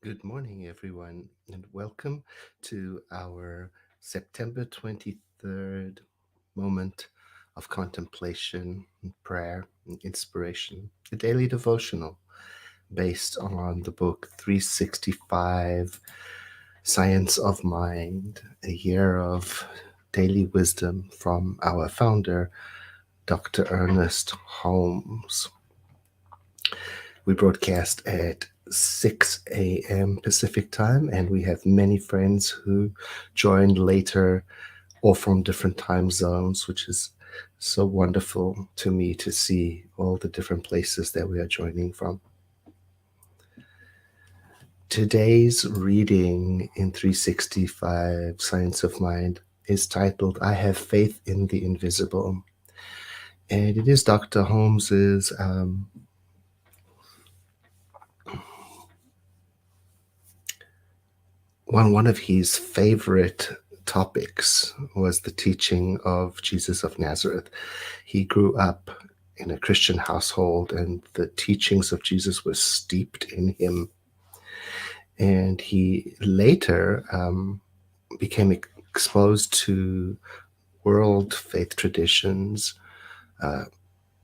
Good morning, everyone, and welcome to our September 23rd moment of contemplation and prayer and inspiration, a daily devotional based on the book 365 Science of Mind, a year of daily wisdom from our founder, Dr. Ernest Holmes. We broadcast at 6 a.m. Pacific time, and we have many friends who join later or from different time zones, which is so wonderful to me to see all the different places that we are joining from. Today's reading in 365 Science of Mind is titled, I Have Faith in the Invisible. And it is Dr. Holmes's one of his favorite topics was the teaching of Jesus of Nazareth. He grew up in a Christian household, and the teachings of Jesus were steeped in him. And he later became exposed to world faith traditions.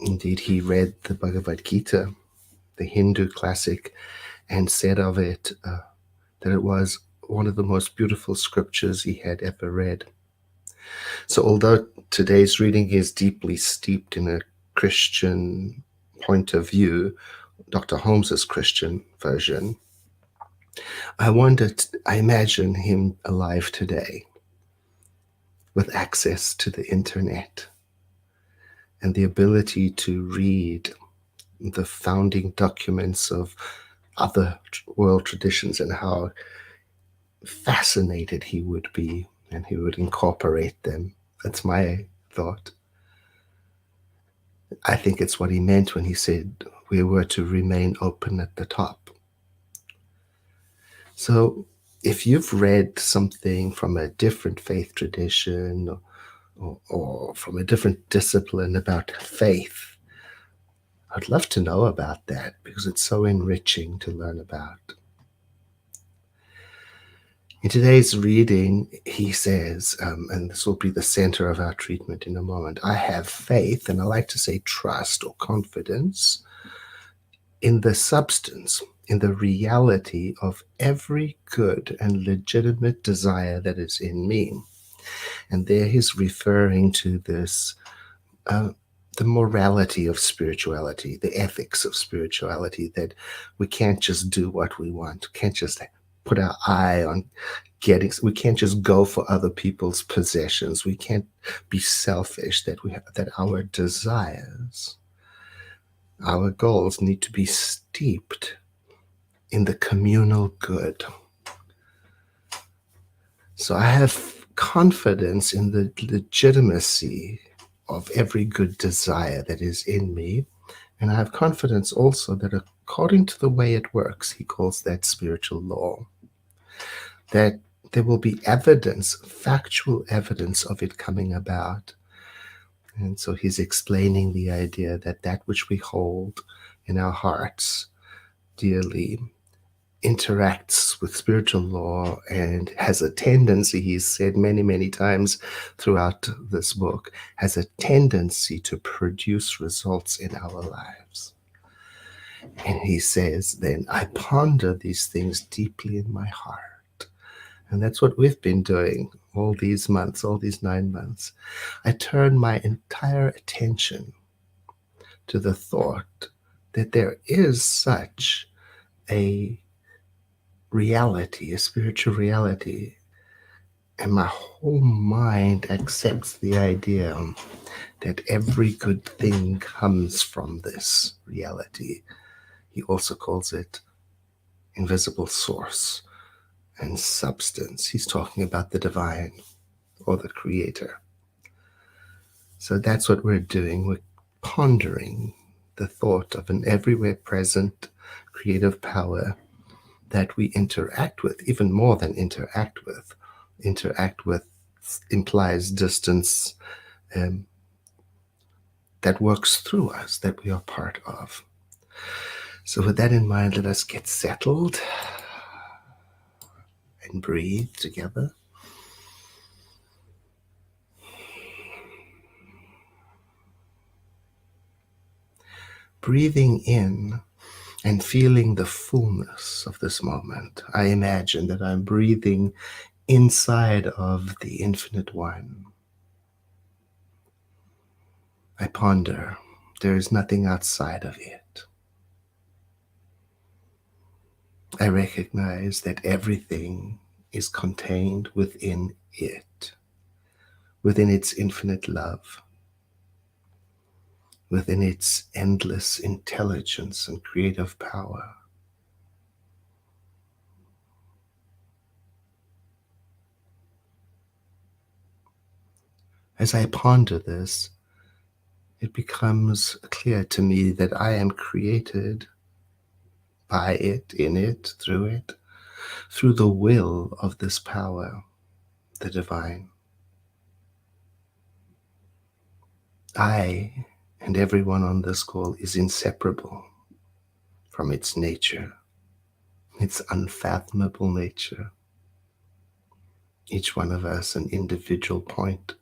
Indeed, he read the Bhagavad Gita, the Hindu classic, and said of it that it was one of the most beautiful scriptures he had ever read. So although today's reading is deeply steeped in a Christian point of view, Dr. Holmes's Christian version, I imagine him alive today with access to the internet and the ability to read the founding documents of other world traditions, and how fascinated he would be, and he would incorporate them. That's my thought. I think it's what he meant when he said we were to remain open at the top. So if you've read something from a different faith tradition or from a different discipline about faith, I'd love to know about that, because it's so enriching to learn about. In today's reading, he says, and this will be the center of our treatment in a moment, I have faith, and I like to say trust or confidence, in the substance, in the reality of every good and legitimate desire that is in me. And there he's referring to this, the morality of spirituality, the ethics of spirituality, that we can't just do what we want, can't just put our eye on we can't just go for other people's possessions. We can't be selfish, that our desires, our goals need to be steeped in the communal good. So I have confidence in the legitimacy of every good desire that is in me. And I have confidence also that according to the way it works, he calls that spiritual law, that there will be evidence, factual evidence of it coming about. And so he's explaining the idea that that which we hold in our hearts dearly interacts with spiritual law and has a tendency, he's said many, many times throughout this book, has a tendency to produce results in our lives. And he says, then I ponder these things deeply in my heart. And that's what we've been doing all these months, all these 9 months. I turn my entire attention to the thought that there is such a reality, a spiritual reality, and my whole mind accepts the idea that every good thing comes from this reality. He also calls it invisible source and substance. He's talking about the divine or the creator. So that's what we're doing. We're pondering the thought of an everywhere present creative power that we interact with, even more than interact with. Interact with implies distance, that works through us, that we are part of. So with that in mind, let us get settled. and breathe together. Breathing in and feeling the fullness of this moment. I imagine that I'm breathing inside of the Infinite One. I ponder, there is nothing outside of it. I recognize that everything is contained within it, within its infinite love, within its endless intelligence and creative power. As I ponder this, it becomes clear to me that I am created by it, in it, through the will of this power, the divine. I and everyone on this call is inseparable from its nature, its unfathomable nature. Each one of us an individual point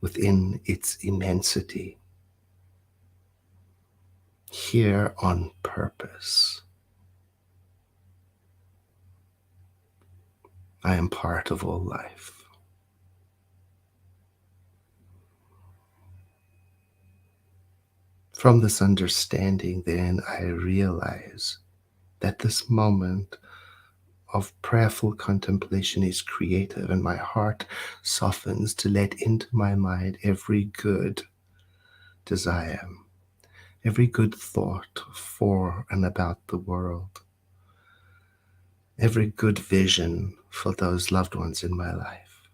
within its immensity, here on purpose. I am part of all life. From this understanding, then, I realize that this moment of prayerful contemplation is creative, and my heart softens to let into my mind every good desire, every good thought for and about the world, every good vision for those loved ones in my life.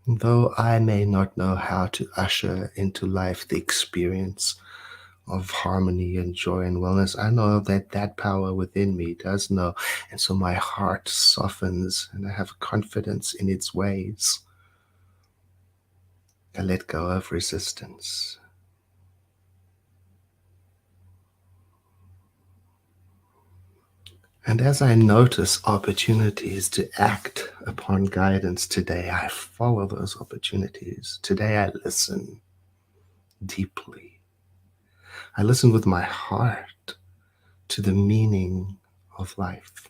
Though I may not know how to usher into life the experience of harmony and joy and wellness, I know that that power within me does know. And so my heart softens and I have confidence in its ways. I let go of resistance. And as I notice opportunities to act upon guidance today, I follow those opportunities. Today I listen deeply. I listen with my heart to the meaning of life.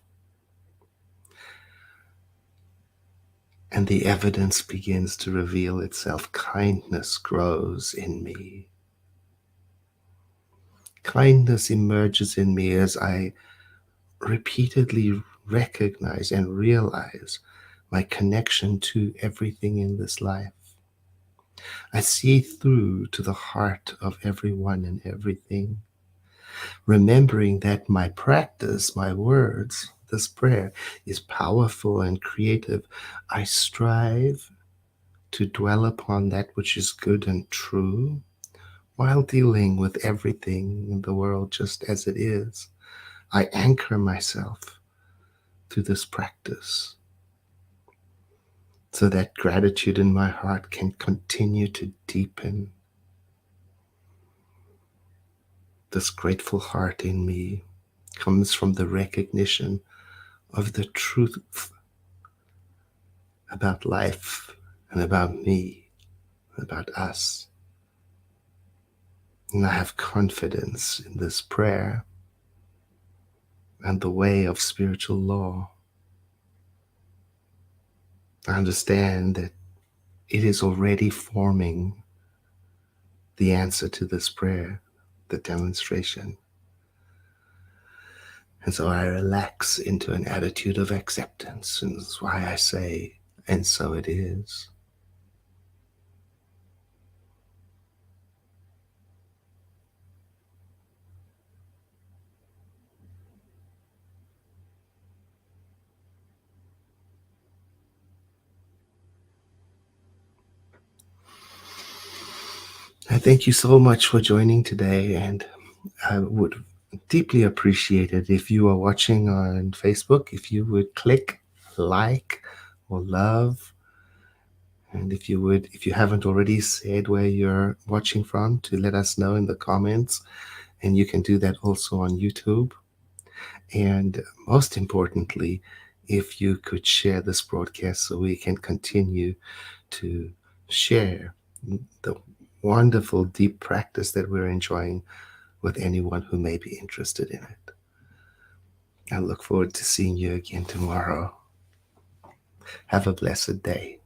And the evidence begins to reveal itself. Kindness grows in me. Kindness emerges in me as I repeatedly recognize and realize my connection to everything in this life. I see through to the heart of everyone and everything, remembering that my practice, my words, this prayer is powerful and creative. I strive to dwell upon that which is good and true while dealing with everything in the world just as it is. I anchor myself to this practice so that gratitude in my heart can continue to deepen. This grateful heart in me comes from the recognition of the truth about life and about me, about us. And I have confidence in this prayer and the way of spiritual law. I understand that it is already forming the answer to this prayer, the demonstration. And so I relax into an attitude of acceptance, and that's why I say, and so it is. I thank you so much for joining today, and I would deeply appreciate it if you are watching on Facebook, if you would click like or love And if you haven't already said where you're watching from, to let us know in the comments. And you can do that also on YouTube. And most importantly, if you could share this broadcast so we can continue to share the wonderful deep practice that we're enjoying with anyone who may be interested in it. I look forward to seeing you again tomorrow. Have a blessed day.